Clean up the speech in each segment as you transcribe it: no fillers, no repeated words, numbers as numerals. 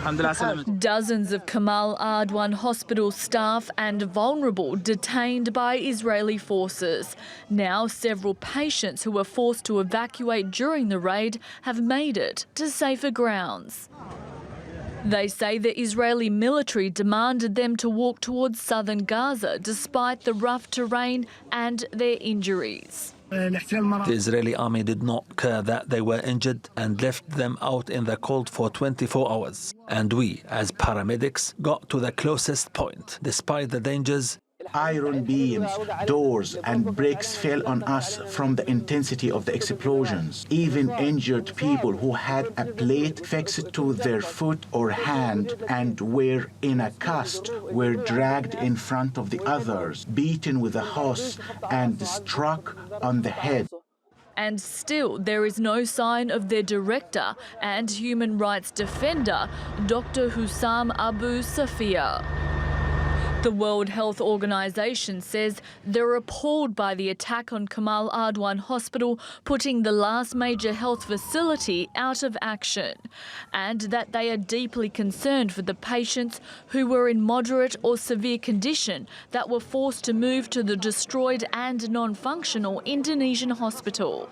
Dozens of Kamal Adwan Hospital staff and vulnerable detained by Israeli forces. Now several patients who were forced to evacuate during the raid have made it to safer grounds. They say the Israeli military demanded them to walk towards southern Gaza despite the rough terrain and their injuries. The Israeli army did not care that they were injured and left them out in the cold for 24 hours. And we, as paramedics, got to the closest point, despite the dangers. Iron beams, doors and bricks fell on us from the intensity of the explosions. Even injured people who had a plate fixed to their foot or hand and were in a cast were dragged in front of the others, beaten with a hose and struck on the head. And still there is no sign of their director and human rights defender, Dr. Hussam Abu Safia. The World Health Organization says they're appalled by the attack on Kamal Adwan Hospital, putting the last major health facility out of action, and that they are deeply concerned for the patients who were in moderate or severe condition that were forced to move to the destroyed and non-functional Indonesian hospital.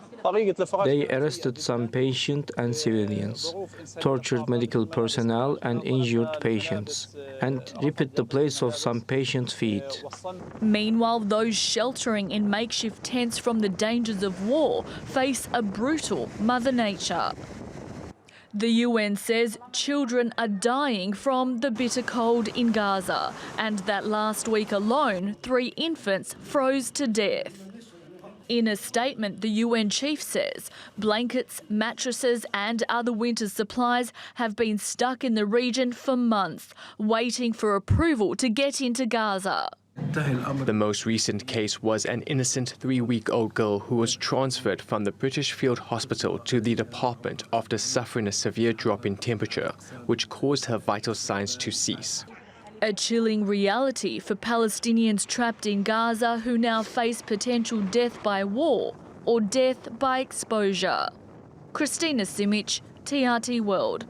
They arrested some patients and civilians, tortured medical personnel and injured patients, and ripped the place of some patients' feet. Meanwhile, those sheltering in makeshift tents from the dangers of war face a brutal Mother Nature. The UN says children are dying from the bitter cold in Gaza, and that last week alone, 3 infants froze to death. In a statement, the UN chief says blankets, mattresses and other winter supplies have been stuck in the region for months, waiting for approval to get into Gaza. The most recent case was an innocent 3-week-old girl who was transferred from the British Field Hospital to the department after suffering a severe drop in temperature, which caused her vital signs to cease. A chilling reality for Palestinians trapped in Gaza who now face potential death by war or death by exposure. Kristina Simich, TRT World.